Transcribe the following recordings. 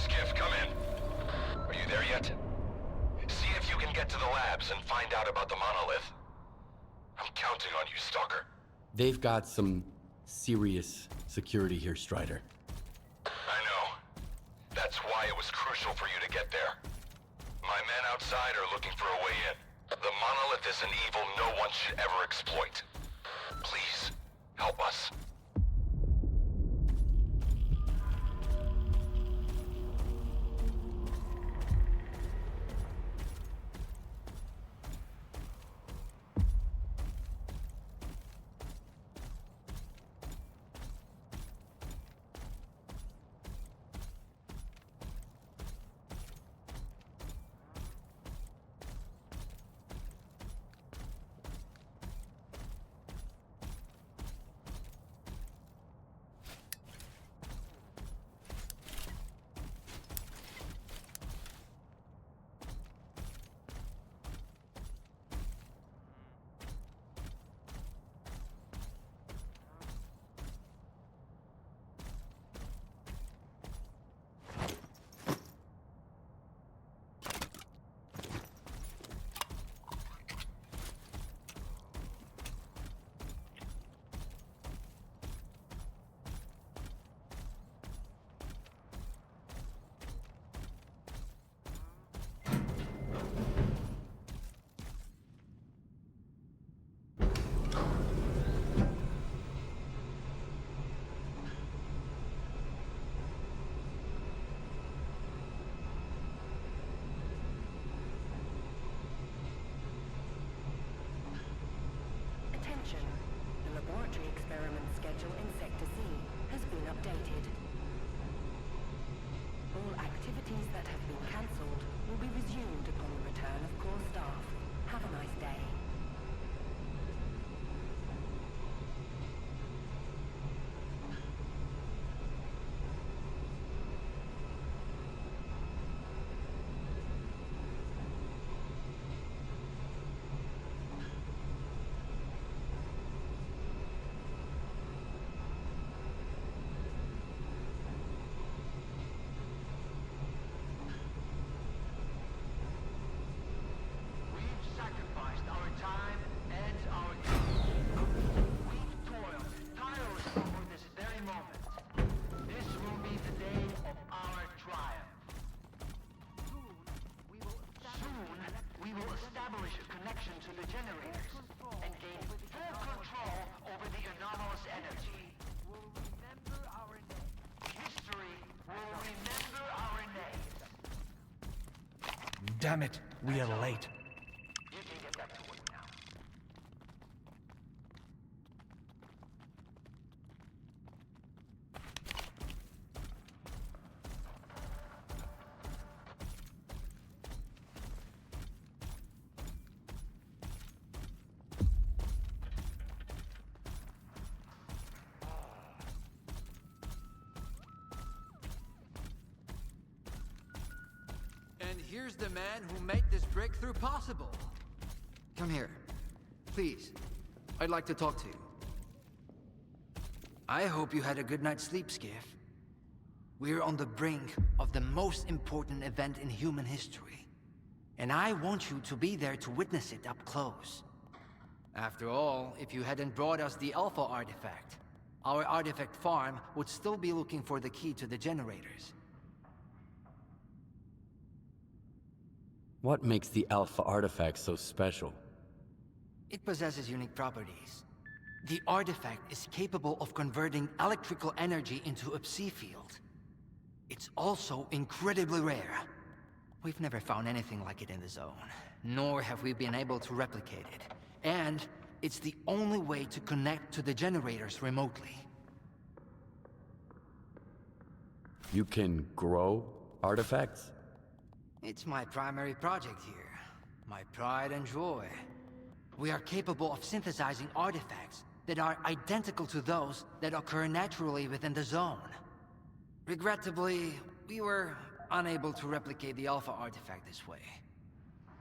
Skiff, come in. Are you there yet? See if you can get to the labs and find out about the monolith. I'm counting on you, Stalker. They've got some serious security here, Strider. I know. That's why it was crucial for you to get there. My men outside are looking for a way in. The monolith is an evil no one should ever exploit. Please, help us. The laboratory experiment schedule in Sector C has been updated. All activities that have been cancelled will be resumed upon the return of core staff. Have a nice day. Damn it, we are late. You can get back to work now. And here's the man who made this breakthrough possible. Come here. Please. I'd like to talk to you. I hope you had a good night's sleep, Skiff. We're on the brink of the most important event in human history. And I want you to be there to witness it up close. After all, if you hadn't brought us the Alpha artifact, our artifact farm would still be looking for the key to the generators. What makes the Alpha artifact so special? It possesses unique properties. The artifact is capable of converting electrical energy into a psi field. It's also incredibly rare. We've never found anything like it in the zone, nor have we been able to replicate it. And it's the only way to connect to the generators remotely. You can grow artifacts? It's my primary project here. My pride and joy. We are capable of synthesizing artifacts that are identical to those that occur naturally within the zone. Regrettably, we were unable to replicate the Alpha artifact this way.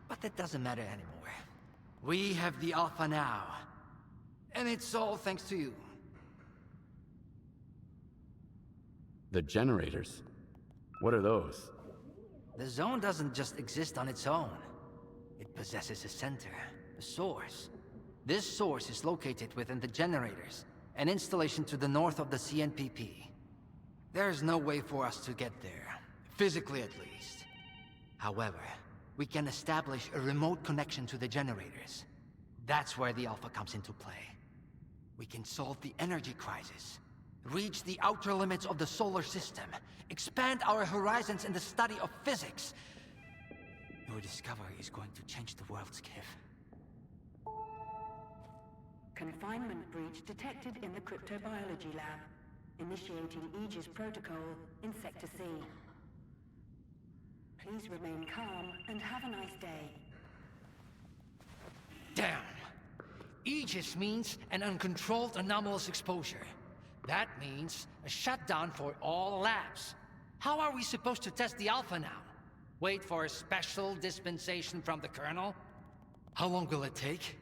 But that doesn't matter anymore. We have the Alpha now. And it's all thanks to you. The generators? What are those? The zone doesn't just exist on its own. It possesses a center, a source. This source is located within the generators, an installation to the north of the CNPP. There's no way for us to get there, physically at least. However, we can establish a remote connection to the generators. That's where the Alpha comes into play. We can solve the energy crisis, reach the outer limits of the solar system, expand our horizons in the study of physics. Your discovery is going to change the world, Skiff. Confinement breach detected in the cryptobiology lab. Initiating Aegis protocol in Sector C. Please remain calm and have a nice day. Damn! Aegis means an uncontrolled anomalous exposure. That means a shutdown for all labs. How are we supposed to test the Alpha now? Wait for a special dispensation from the Colonel? How long will it take?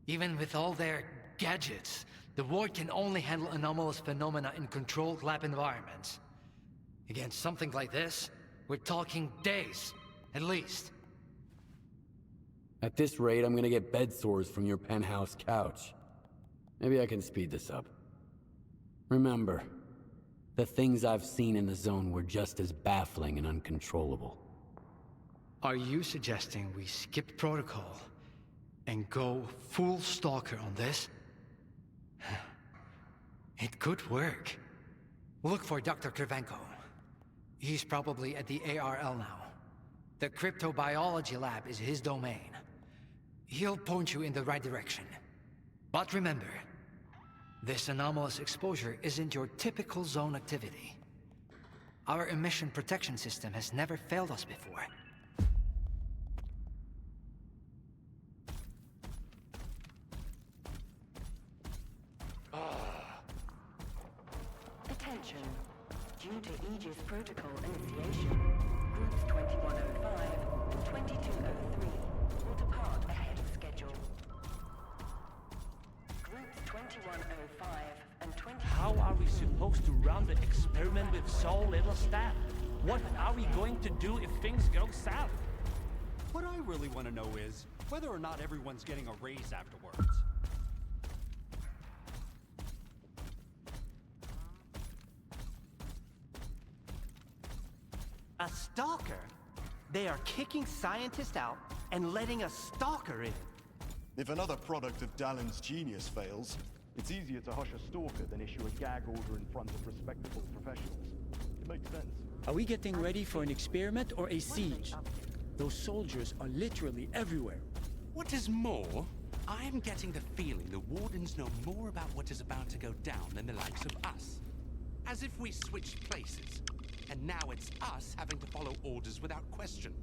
Even with all their gadgets, the Ward can only handle anomalous phenomena in controlled lab environments. Against something like this, we're talking days, at least. At this rate, I'm gonna get bed sores from your penthouse couch. Maybe I can speed this up. Remember, the things I've seen in the zone were just as baffling and uncontrollable. Are you suggesting we skip protocol and go full Stalker on this? It could work. Look for Dr. Krivenko. He's probably at the ARL now. The cryptobiology lab is his domain. He'll point you in the right direction. But remember, this anomalous exposure isn't your typical zone activity. Our emission protection system has never failed us before. Attention. Due to Aegis protocol initiation, groups 2105 and 2203 will depart ahead of schedule. Groups 2105 and 2203... How are we supposed to run the experiment with so little staff? What are we going to do if things go south? What I really want to know is whether or not everyone's getting a raise afterwards. A stalker? They are kicking scientists out and letting a stalker in. If another product of Dallin's genius fails, it's easier to hush a stalker than issue a gag order in front of respectable professionals. It makes sense. Are we getting ready for an experiment or a siege? Those soldiers are literally everywhere. What is more, I am getting the feeling the Wardens know more about what is about to go down than the likes of us. As if we switched places, and now it's us having to follow orders without question.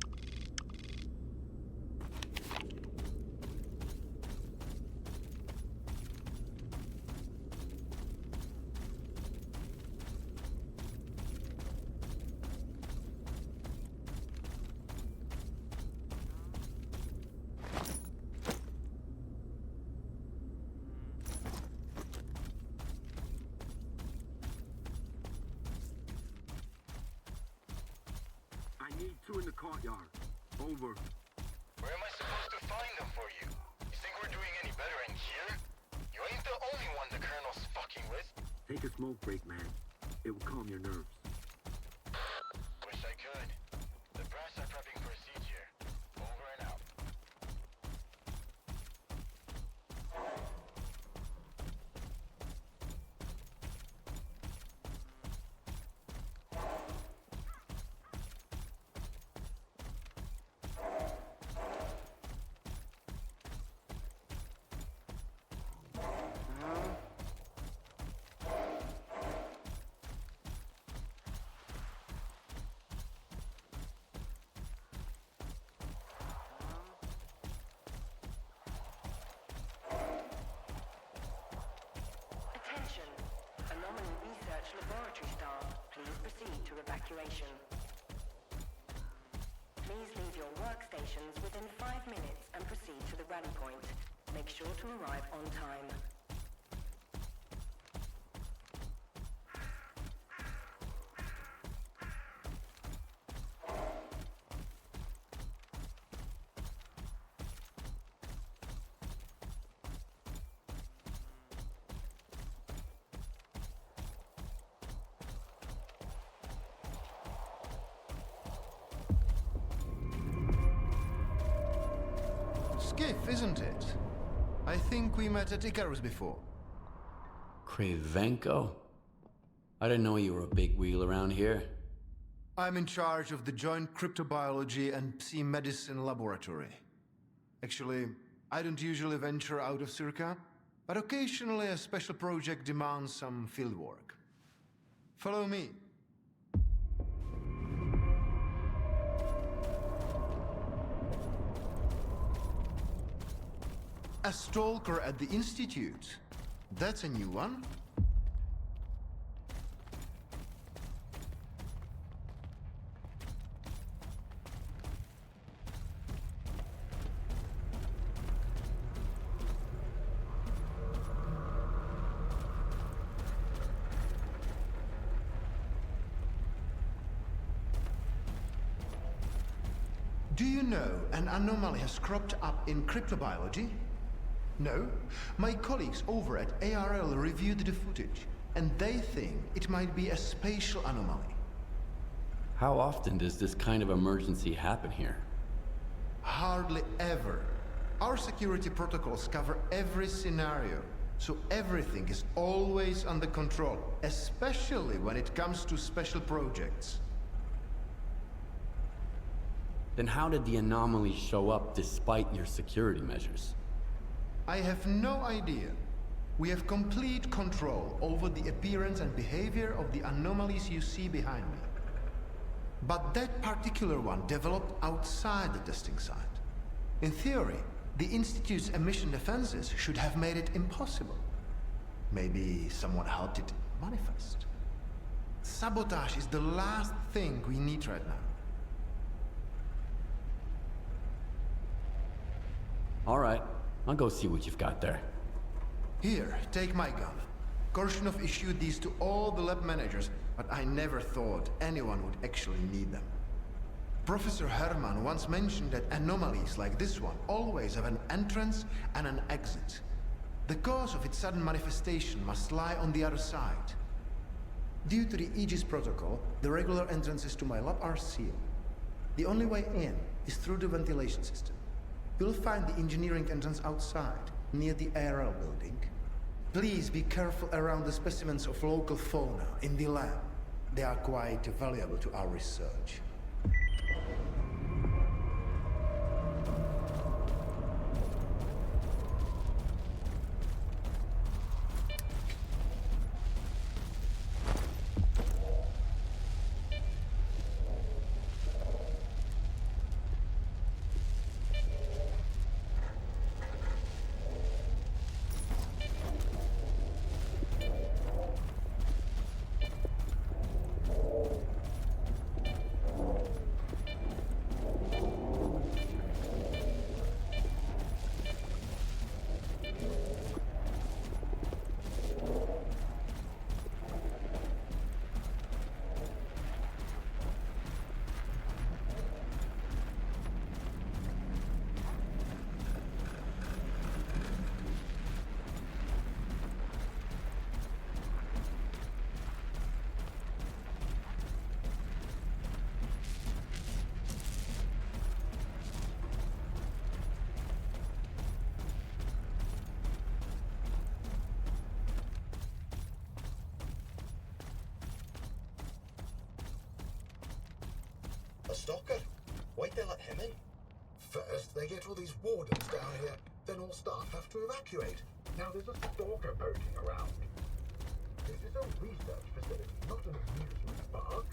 Two in the courtyard. Over. Where am I supposed to find them for you? You think we're doing any better in here? You ain't the only one the Colonel's fucking with. Take a smoke break, man. It will calm your nerves. Wish I could. The brass are prepping for a siege here. Over and out. Attention. Anomaly Research Laboratory staff, please proceed to evacuation. Please leave your workstations within 5 minutes and proceed to the rally point. Make sure to arrive on time. GIF, isn't it? I think we met at Icarus before. Cravenko? I didn't know you were a big wheel around here. I'm in charge of the Joint Cryptobiology and Psi-Medicine Laboratory. Actually, I don't usually venture out of Circa, but occasionally a special project demands some fieldwork. Follow me. A Stalker at the Institute. That's a new one. Do you know an anomaly has cropped up in cryptobiology? No? My colleagues over at ARL reviewed the footage, and they think it might be a spatial anomaly. How often does this kind of emergency happen here? Hardly ever. Our security protocols cover every scenario, so everything is always under control, especially when it comes to special projects. Then how did the anomaly show up despite your security measures? I have no idea. We have complete control over the appearance and behavior of the anomalies you see behind me. But that particular one developed outside the testing site. In theory, the Institute's emission defenses should have made it impossible. Maybe someone helped it manifest. Sabotage is the last thing we need right now. All right, I'll go see what you've got there. Here, take my gun. Korshunov issued these to all the lab managers, but I never thought anyone would actually need them. Professor Herman once mentioned that anomalies like this one always have an entrance and an exit. The cause of its sudden manifestation must lie on the other side. Due to the Aegis protocol, the regular entrances to my lab are sealed. The only way in is through the ventilation system. You'll find the engineering entrance outside, near the ARL building. Please be careful around the specimens of local fauna in the lab. They are quite valuable to our research. A Stalker? Why'd they let him in? First, they get all these wardens down here, then all staff have to evacuate. Now there's a Stalker poking around. This is a research facility, not an amusement park.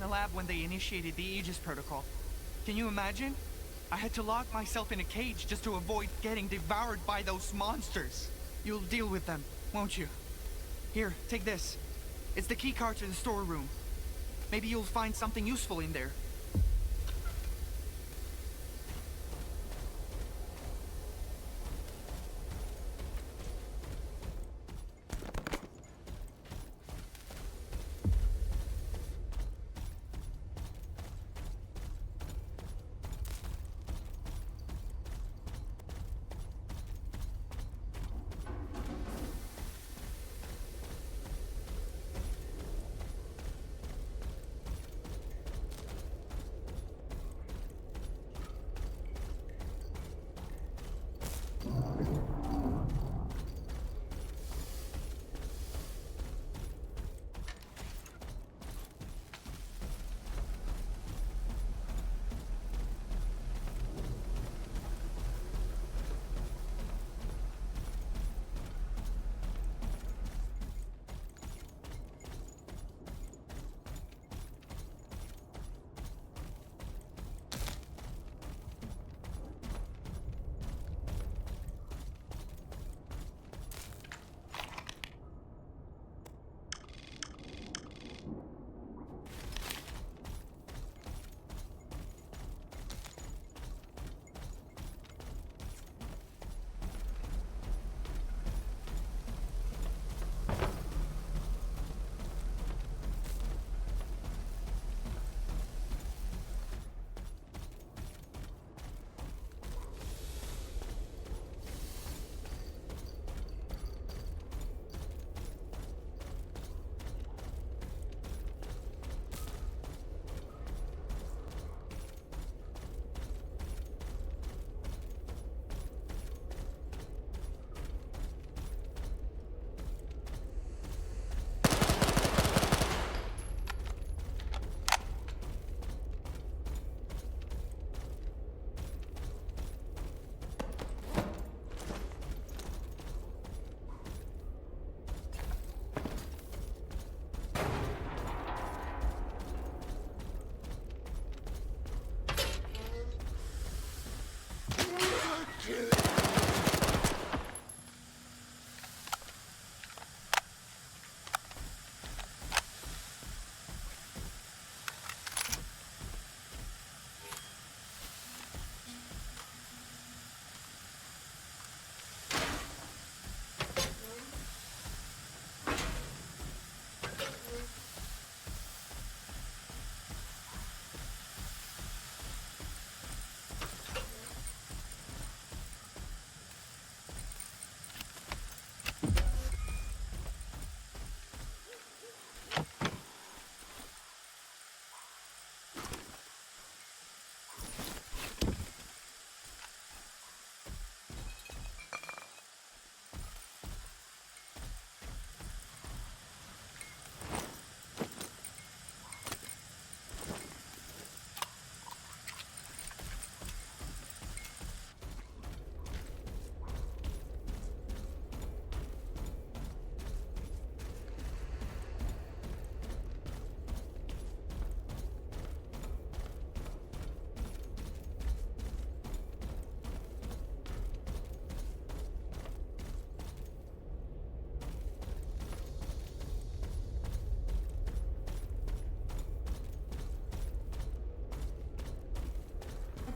the lab when they initiated the Aegis protocol. Can you imagine? I had to lock myself in a cage just to avoid getting devoured by those monsters. You'll deal with them, won't you? Here, take this. It's the keycard to the storeroom. Maybe you'll find something useful in there.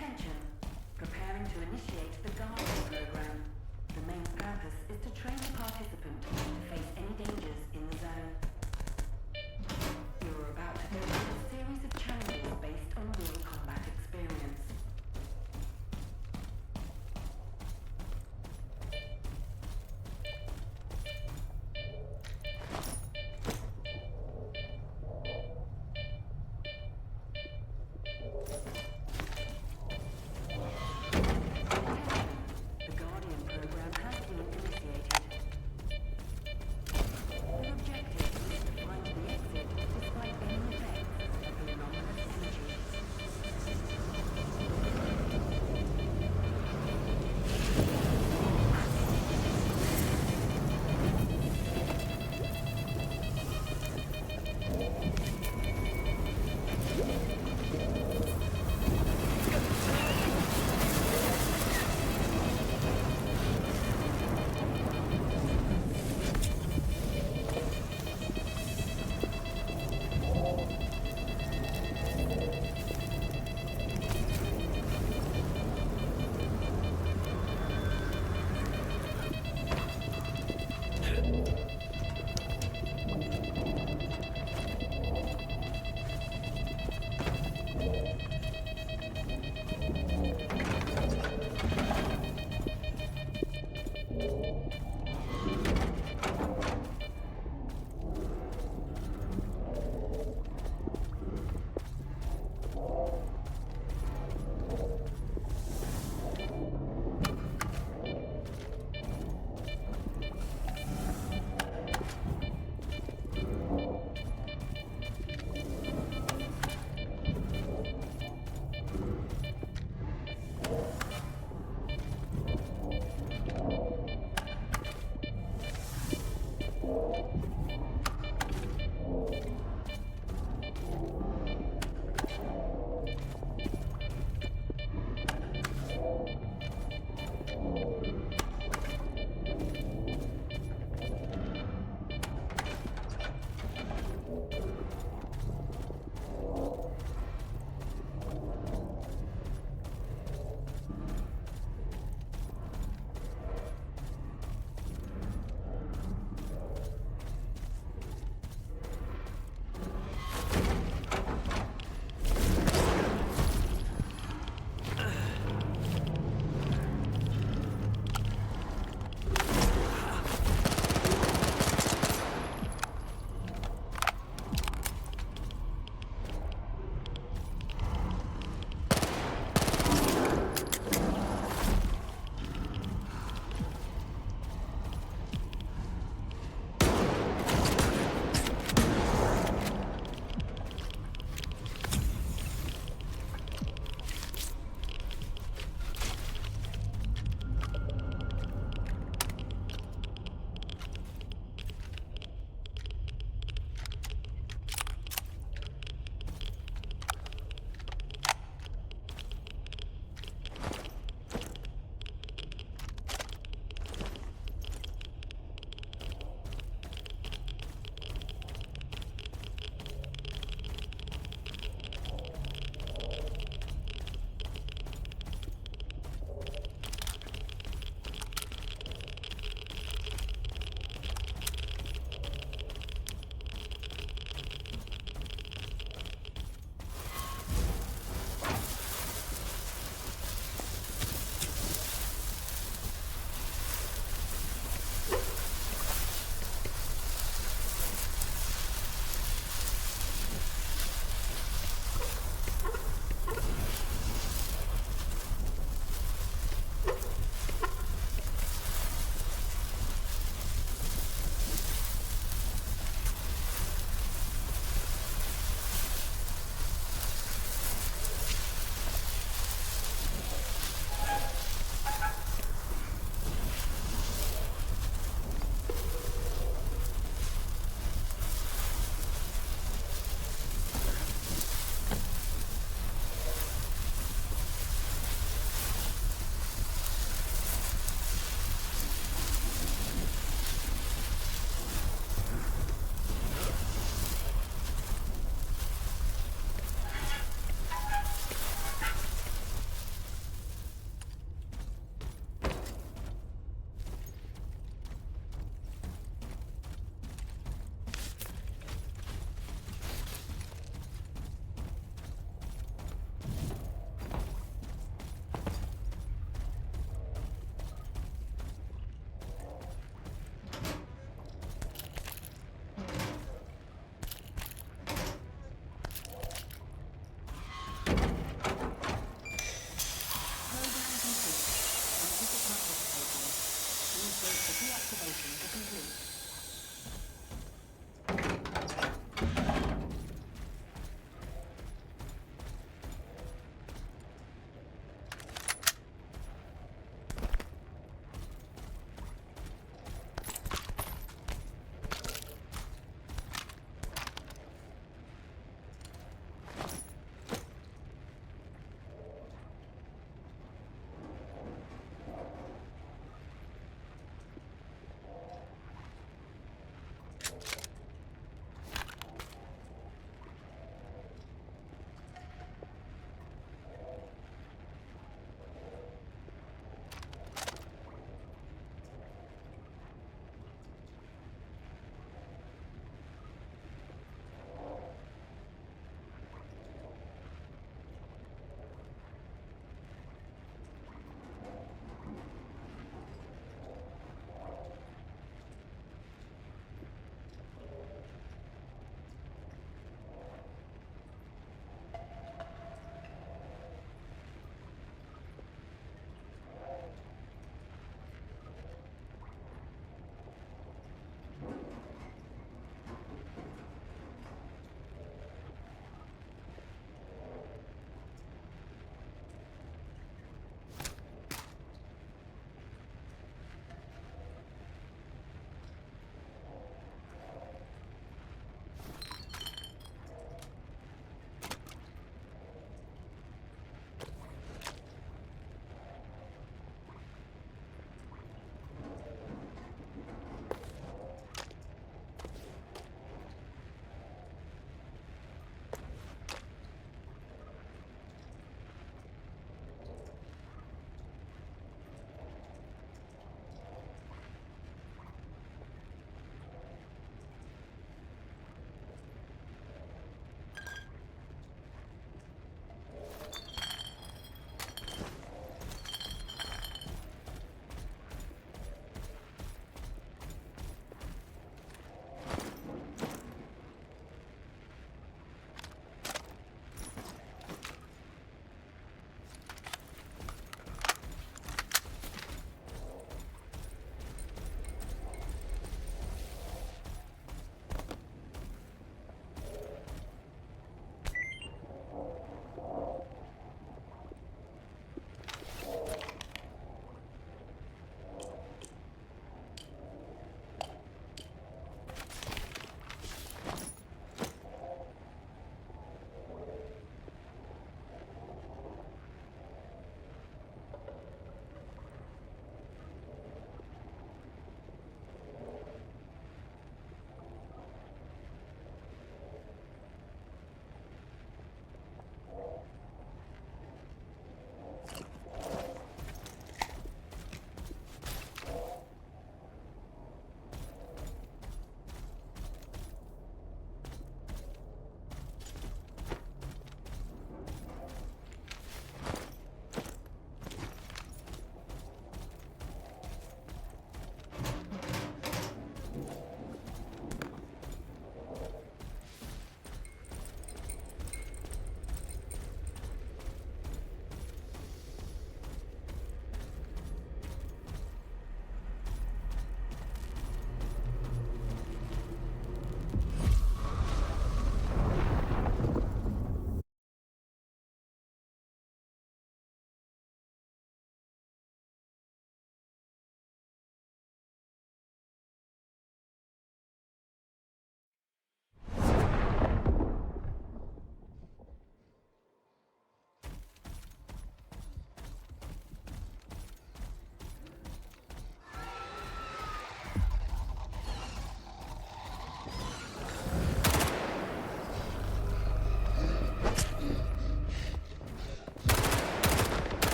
Attention. Preparing to initiate the Guardian program. The main purpose is to train the participant to face any dangers in the zone. You're about to go through a series of challenges based on real combat experience.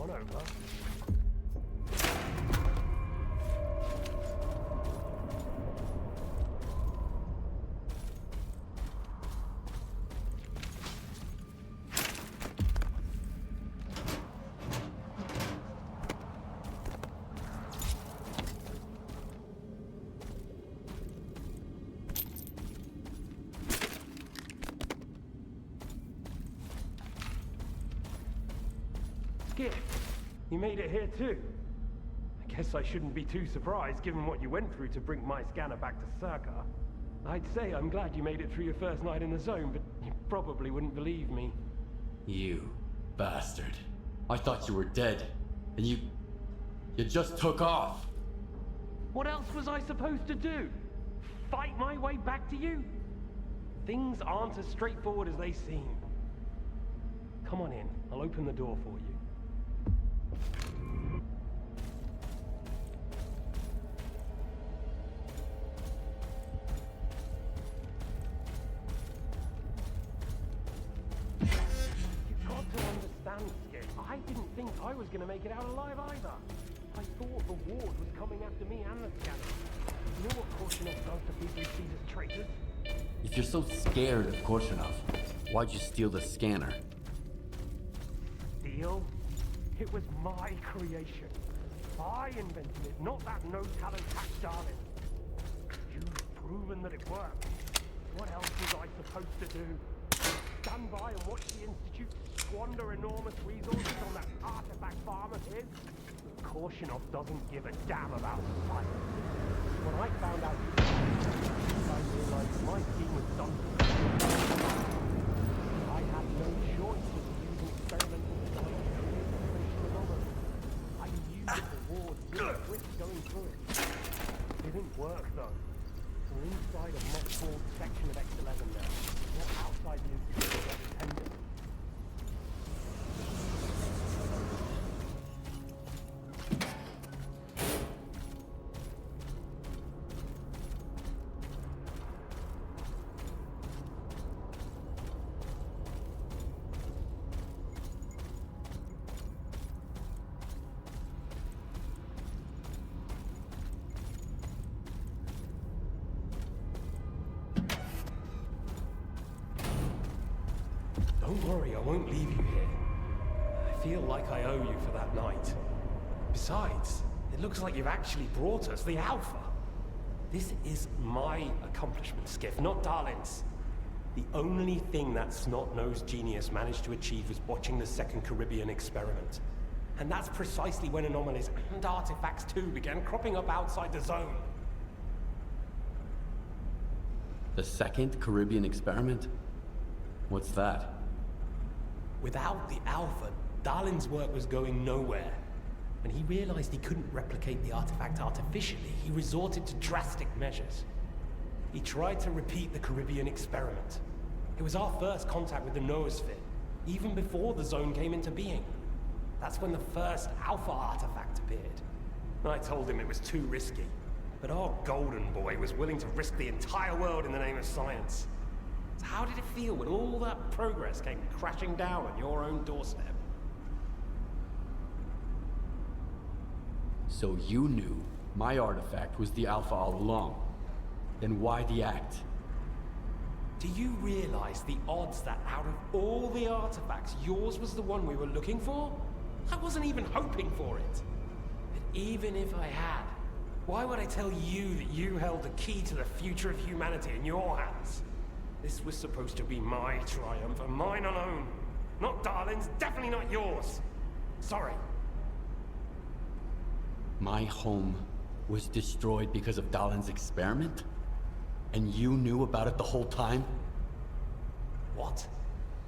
on over. Skip, you made it here too. I guess I shouldn't be too surprised given what you went through to bring my scanner back to Stalker. I'd say I'm glad you made it through your first night in the zone, but you probably wouldn't believe me. You bastard. I thought you were dead, and you just took off. What else was I supposed to do? Fight my way back to you? Things aren't as straightforward as they seem. Come on in, I'll open the door for you. I didn't think I was going to make it out alive either. I thought the ward was coming after me and the scanner. You know what Korshunov does to people he sees as traitors? If you're so scared of Korshunov, why'd you steal the scanner? Steal? It was my creation. I invented it, not that no-talent hack darling. You've proven that it worked. What else was I supposed to do? Stand by and watch the Institute squander enormous resources on that artifact farm of his? Korshunov doesn't give a damn about science. When I found out I realized my scheme was done. I had no choice but to use an experimental design to finish the novel. I knew that the ward would risk going through it. It didn't work though. We're inside a mothballed section of X11 now, not outside the Institute where it's intended. Don't worry, I won't leave you here. I feel like I owe you for that night. Besides, it looks like you've actually brought us the Alpha. This is my accomplishment, Skiff, not Darlin's. The only thing that snot-nosed genius managed to achieve was watching the Second Caribbean experiment. And that's precisely when anomalies and artifacts too began cropping up outside the zone. The Second Caribbean experiment? What's that? Without the Alpha, Darlin's work was going nowhere. When he realized he couldn't replicate the artifact artificially, he resorted to drastic measures. He tried to repeat the Caribbean experiment. It was our first contact with the noosphere, even before the zone came into being. That's when the first Alpha artifact appeared. I told him it was too risky, but our golden boy was willing to risk the entire world in the name of science. So how did it feel when all that progress came crashing down on your own doorstep? So you knew my artifact was the Alpha all along. Then why the act? Do you realize the odds that out of all the artifacts, yours was the one we were looking for? I wasn't even hoping for it. But even if I had, why would I tell you that you held the key to the future of humanity in your hands? This was supposed to be my triumph, and mine alone. Not Darlin's, definitely not yours. Sorry. My home was destroyed because of Darlin's experiment? And you knew about it the whole time? What?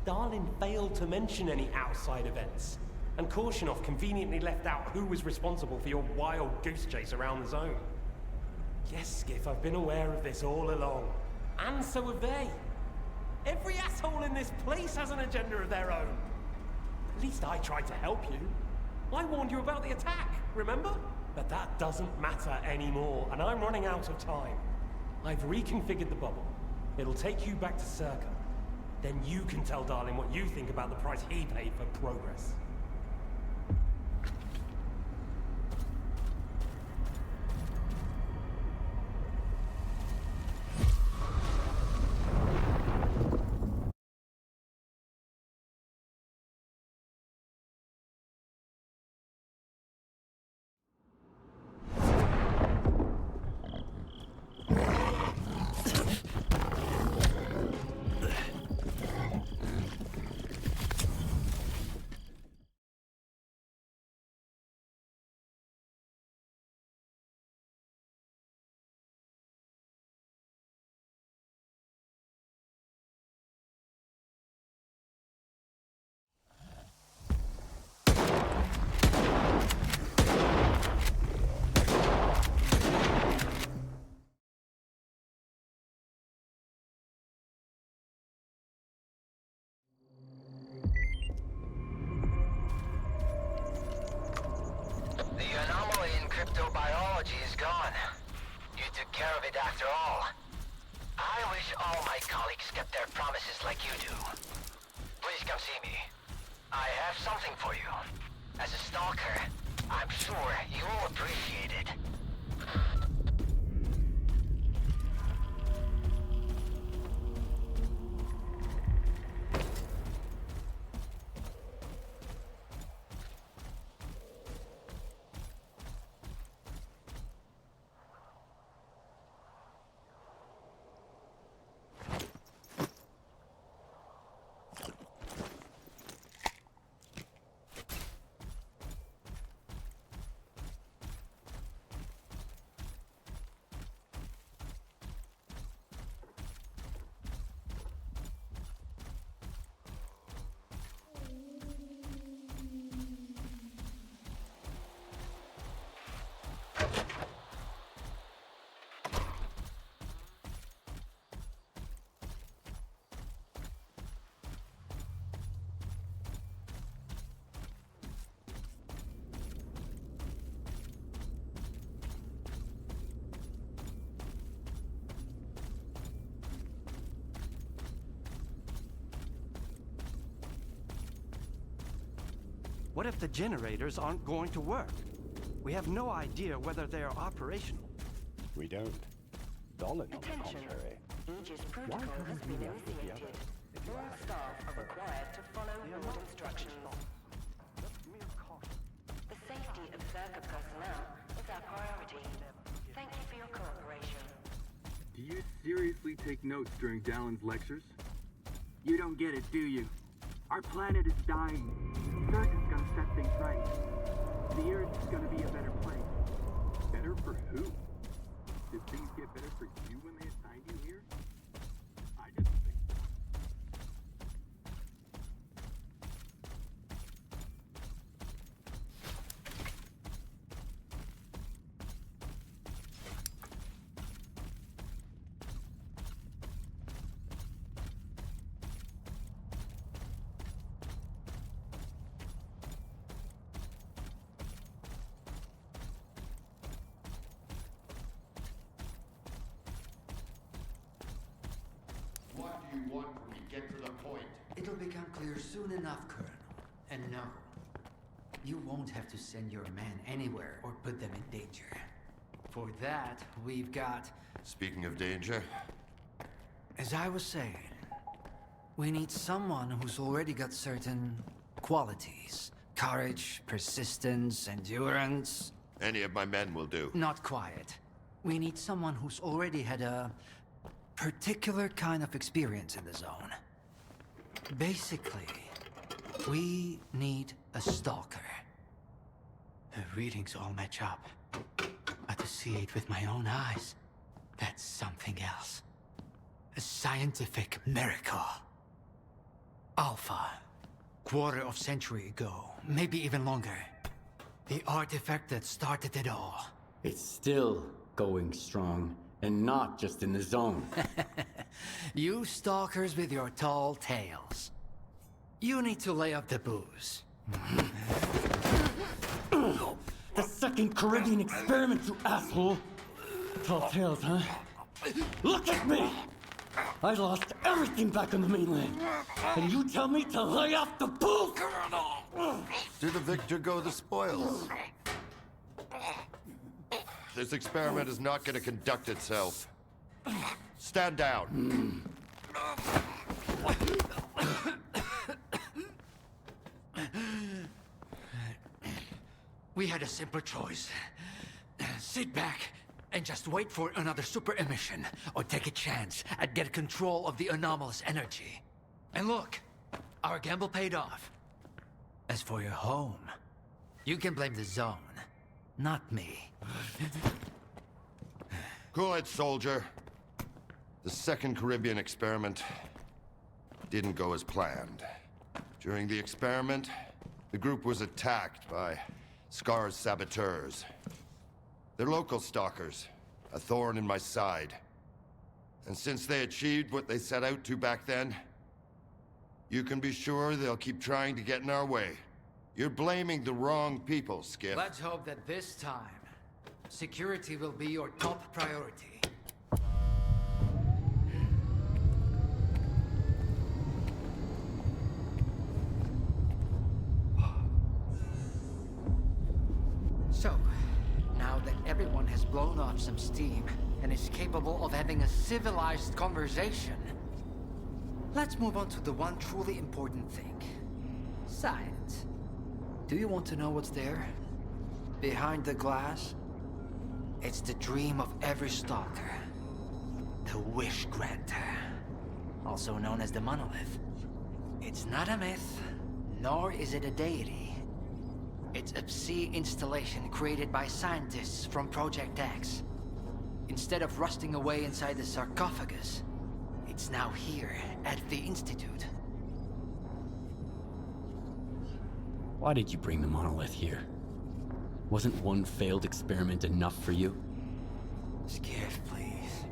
Darlin failed to mention any outside events. And Korshunov conveniently left out who was responsible for your wild goose chase around the zone. Yes, Skiff, I've been aware of this all along. And so have they. Every asshole in this place has an agenda of their own. At least I tried to help you. I warned you about the attack, remember? But that doesn't matter anymore, and I'm running out of time. I've reconfigured the bubble. It'll take you back to Circa. Then you can tell Darlin what you think about the price he paid for progress. took care of it after all. I wish all my colleagues kept their promises like you do. Please come see me. I have something for you. As a stalker, I'm sure you'll appreciate it. What if the generators aren't going to work? We have no idea whether they are operational. We don't. Dolan, on the Attention. contrary. Aegis protocol has been initiated. All staff are required to follow board instructions. The safety of Zerka personnel is our priority. Thank you for your cooperation. Do you seriously take notes during Dallin's lectures? You don't get it, do you? Our planet is dying. Zerka's gonna set things right. The Earth is gonna be a better place. Better for who? Did things get better for you when they assigned you here? I didn't think so. What do you want from me? Get to the point. It'll become clear soon enough, Colonel. And no, you won't have to send your men anywhere or put them in danger. For that, we've got... Speaking of danger, As I was saying, we need someone who's already got certain qualities. Courage, persistence, endurance. any of my men will do. Not quiet. We need someone who's already had a particular kind of experience in the zone. Basically, we need a stalker. The readings all match up. But to see it with my own eyes, that's something else. A scientific miracle. Alpha. Quarter of century ago, maybe even longer. The artifact that started it all. It's still going strong, and not just in the zone. You stalkers with your tall tales. You need to lay up the booze. The second Caribbean experiment, you asshole! Tall tales, huh? Look at me! I lost everything back on the mainland. And you tell me to lay off the booze? To the victor go the spoils. This experiment is not going to conduct itself. Stand down. We had a simpler choice. Sit back and just wait for another super emission, or take a chance at getting control of the anomalous energy. And look, our gamble paid off. As for your home, you can blame the zone, not me. Go ahead, soldier. The second Caribbean experiment didn't go as planned. During the experiment, the group was attacked by Scar's saboteurs. They're local stalkers, a thorn in my side. And since they achieved what they set out to back then, you can be sure they'll keep trying to get in our way. You're blaming the wrong people, Skip. Let's hope that this time, Security will be your top priority. So, now that everyone has blown off some steam and is capable of having a civilized conversation, let's move on to the one truly important thing. Science. Do you want to know what's there? Behind the glass? It's the dream of every stalker. The wish granter. Also known as the monolith. It's not a myth, nor is it a deity. It's a sea installation created by scientists from Project X. Instead of rusting away inside the sarcophagus, it's now here at the Institute. Why did you bring the monolith here? Wasn't one failed experiment enough for you? Skiff, please.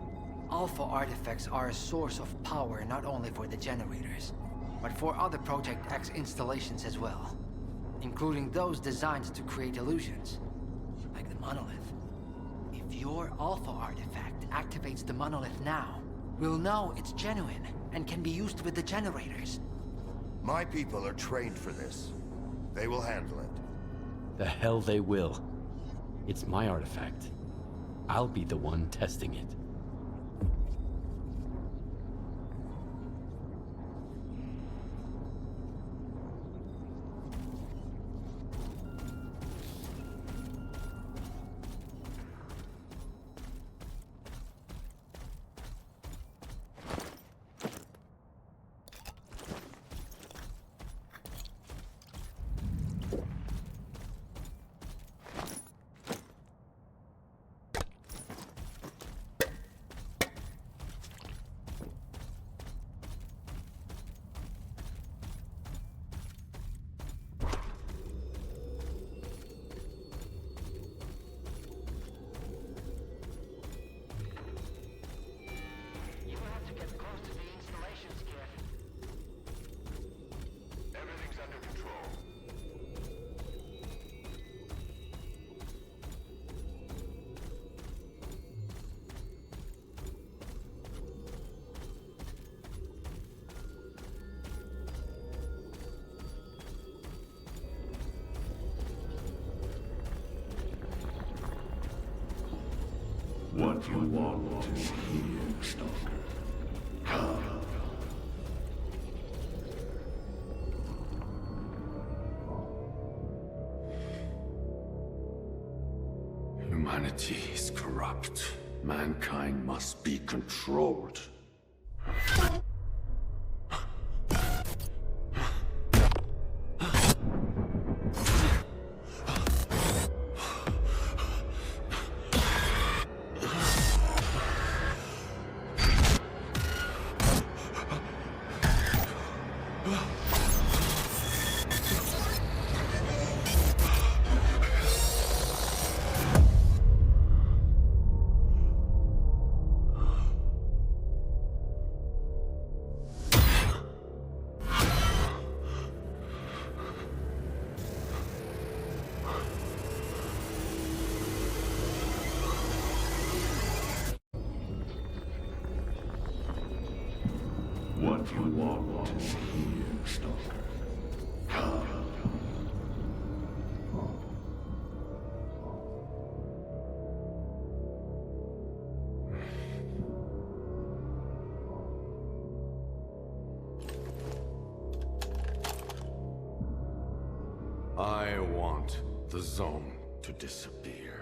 Alpha artifacts are a source of power not only for the generators, but for other Project X installations as well. Including those designed to create illusions, like the monolith. If your Alpha artifact activates the monolith now, we'll know it's genuine and can be used with the generators. My people are trained for this. They will handle it. The hell they will. It's my artifact. I'll be the one testing it. What you want is here, Stalker. Come. Humanity is corrupt. Mankind must be controlled. What you want is here, Stalker. Come. I want the zone to disappear.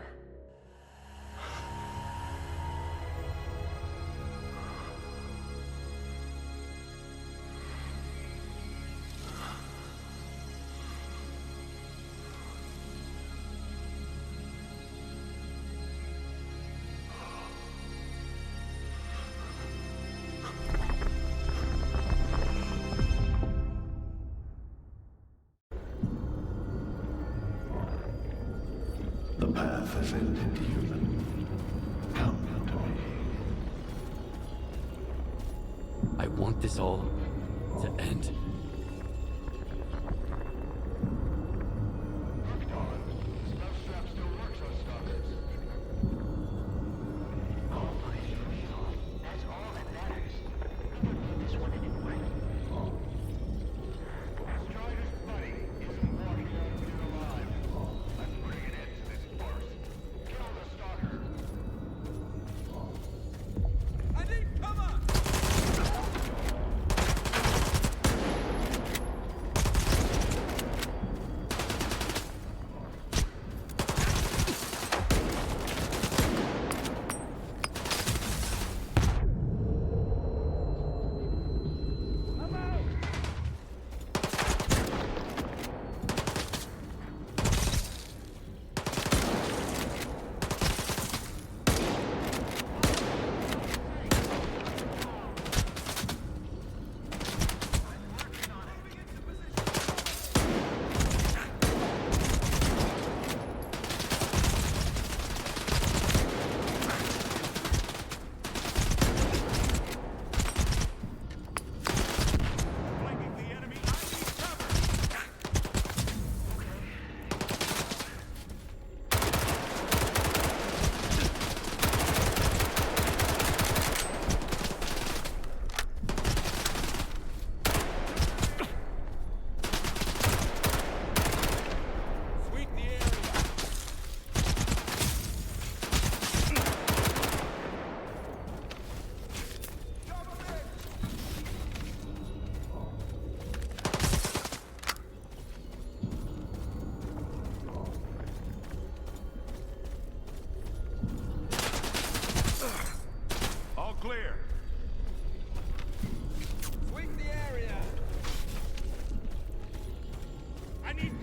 The path has ended, human. Come to me. I want this all to end.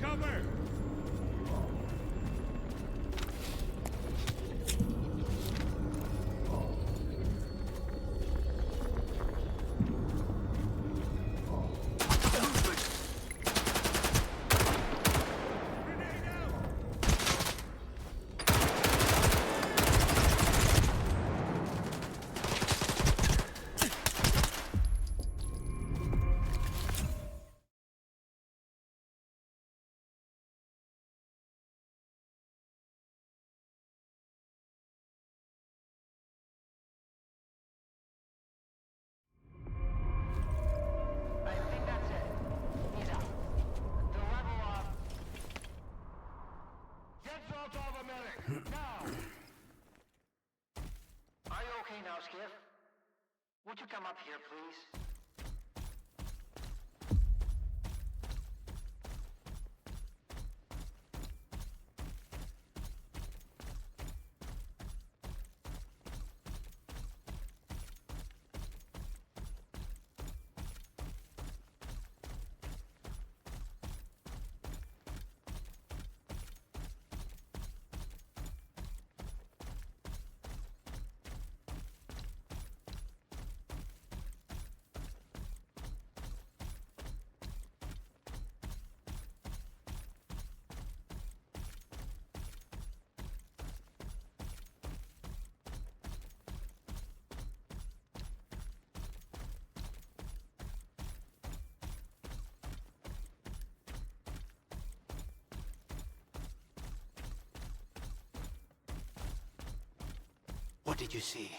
cover! Are you okay now, Skiff? Would you come up here, please? What did you see?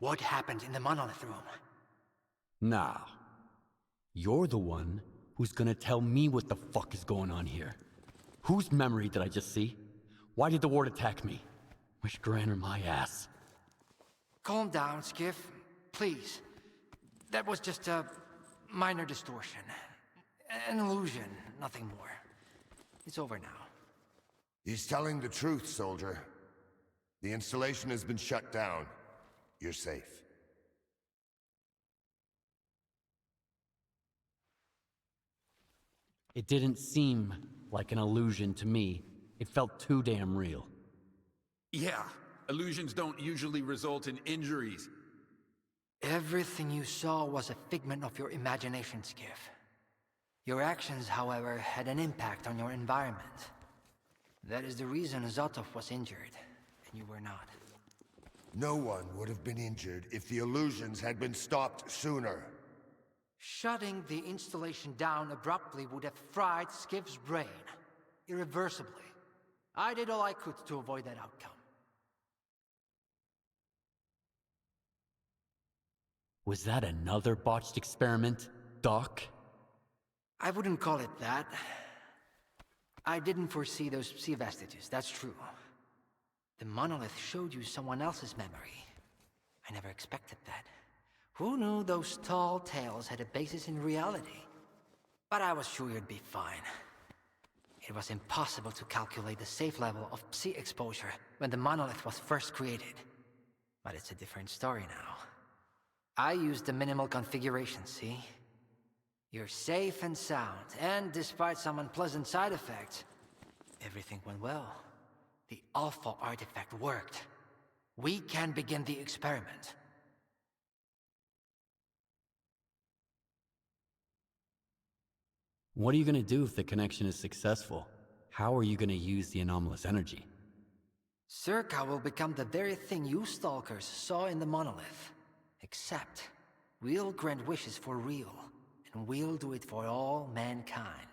What happened in the monolith room? Now, you're the one who's gonna tell me what the fuck is going on here. Whose memory did I just see? Why did the ward attack me? Wish Granner my ass. Calm down, Skiff. Please. That was just a minor distortion. An illusion, nothing more. It's over now. He's telling the truth, soldier. The installation has been shut down. You're safe. It didn't seem like an illusion to me. It felt too damn real. Yeah, illusions don't usually result in injuries. Everything you saw was a figment of your imagination, Skiff. Your actions, however, had an impact on your environment. That is the reason Zotov was injured, and you were not. No one would have been injured if the illusions had been stopped sooner. Shutting the installation down abruptly would have fried Skiff's brain. Irreversibly. I did all I could to avoid that outcome. Was that another botched experiment, Doc? I wouldn't call it that. I didn't foresee those sea vestiges, that's true. The monolith showed you someone else's memory. I never expected that. Who knew those tall tales had a basis in reality? But I was sure you'd be fine. It was impossible to calculate the safe level of Psi exposure when the monolith was first created. But it's a different story now. I used the minimal configuration, see? You're safe and sound, and despite some unpleasant side effects, everything went well. The Alpha artifact worked. We can begin the experiment. What are you gonna do if the connection is successful? How are you gonna use the anomalous energy? Circa will become the very thing you Stalkers saw in the monolith. Except, we'll grant wishes for real, and we'll do it for all mankind.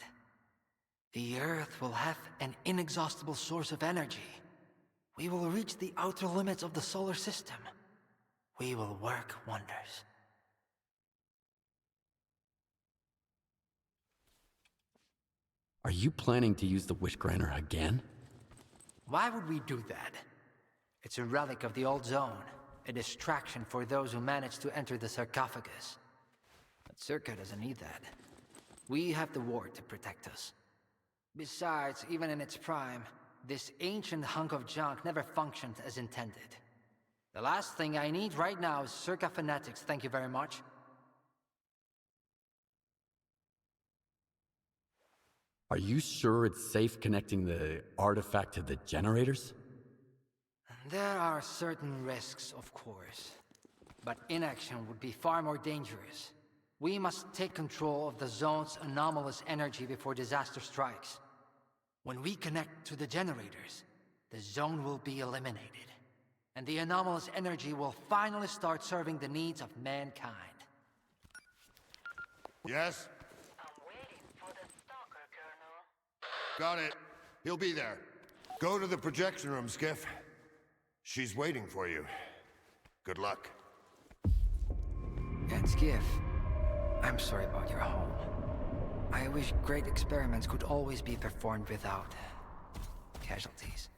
The Earth will have an inexhaustible source of energy. We will reach the outer limits of the solar system. We will work wonders. Are you planning to use the Wish Granter again? Why would we do that? It's a relic of the old zone, a distraction for those who manage to enter the sarcophagus. But Circa doesn't need that. We have the ward to protect us. Besides, even in its prime, this ancient hunk of junk never functioned as intended. The last thing I need right now is Circa fanatics, thank you very much. Are you sure it's safe connecting the artifact to the generators? There are certain risks, of course. But inaction would be far more dangerous. We must take control of the zone's anomalous energy before disaster strikes. When we connect to the generators, the zone will be eliminated. And the anomalous energy will finally start serving the needs of mankind. Yes? I'm waiting for the Stalker, Colonel. Got it. He'll be there. Go to the projection room, Skiff. She's waiting for you. Good luck. And Skiff, I'm sorry about your home. I wish great experiments could always be performed without casualties.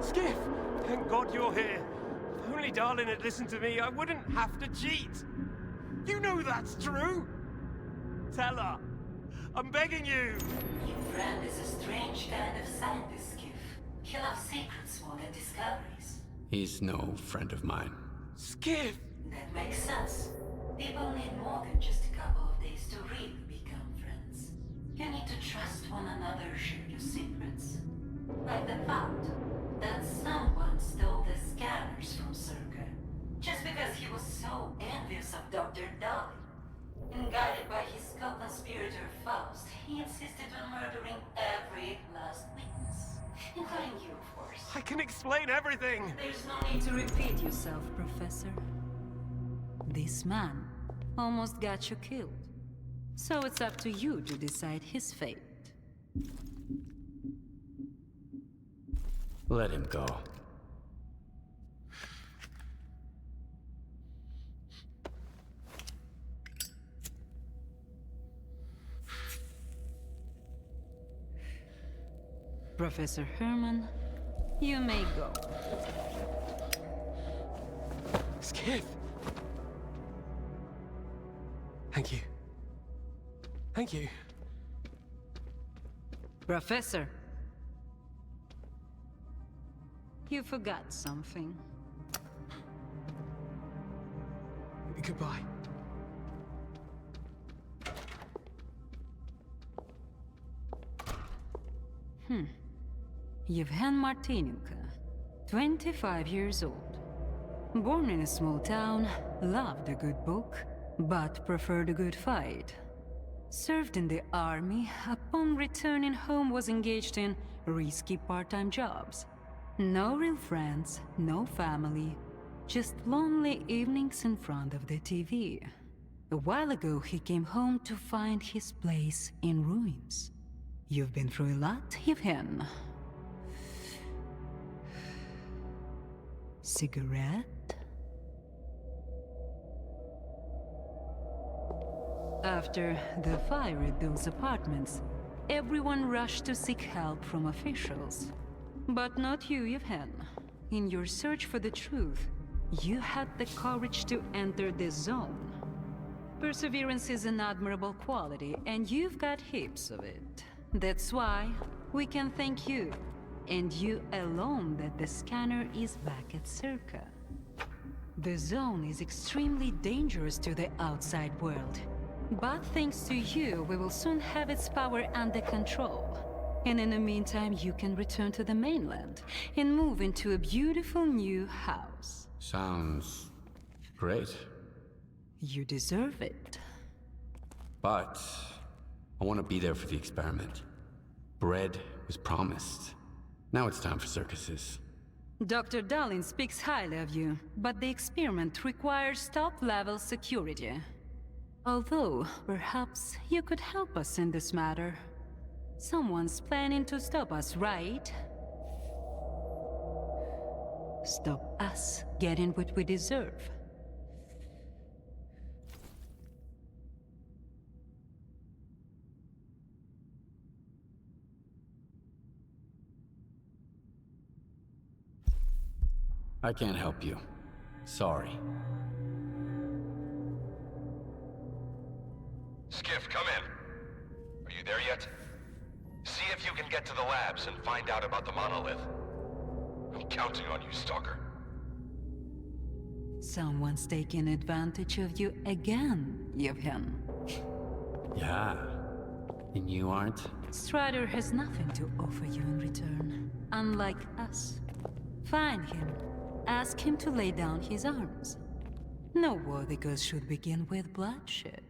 Skiff! Thank God you're here. If only Darlin had listened to me, I wouldn't have to cheat. You know that's true. Tell her. I'm begging you. Your friend is a strange kind of scientist, Skiff. He loves secrets more than discoveries. He's no friend of mine. Skiff! That makes sense. People need more than just a couple of days to really become friends. You need to trust one another, share your secrets. Like the fact that someone stole the scanners from Circa, just because he was so envious of Dr. Dolly. And guided by his co-conspirator Faust, he insisted on murdering every last witness. Including you, of course. I can explain everything! There's no need to repeat yourself, Professor. This man almost got you killed. So it's up to you to decide his fate. Let him go. Professor Herman, you may go. Skiff! Thank you. Thank you. Professor! You forgot something. Goodbye. Yevhen Martinenko, 25 years old. Born in a small town, loved a good book, but preferred a good fight. Served in the army, upon returning home was engaged in risky part-time jobs. No real friends, no family, just lonely evenings in front of the TV. A while ago, he came home to find his place in ruins. You've been through a lot, Yevhen. Cigarette? After the fire at those apartments, everyone rushed to seek help from officials. But not you, Yevhen. In your search for the truth, you had the courage to enter the zone. Perseverance is an admirable quality, and you've got heaps of it. That's why we can thank you. and you alone that the scanner is back at Circa. The zone is extremely dangerous to the outside world. But thanks to you, we will soon have its power under control. And in the meantime, you can return to the mainland and move into a beautiful new house. Sounds great. You deserve it. But I want to be there for the experiment. Bread was promised. Now it's time for circuses. Dr. Dallin speaks highly of you, but the experiment requires top-level security. Although, perhaps you could help us in this matter. Someone's planning to stop us, right? Stop us getting what we deserve. I can't help you. Sorry. Skiff, come in. Are you there yet? See if you can get to the labs and find out about the monolith. I'm counting on you, Stalker. Someone's taking advantage of you again, Yevhen. Yeah. And you aren't? Strider has nothing to offer you in return. Unlike us. Find him. Ask him to lay down his arms. No worthy gods should begin with bloodshed.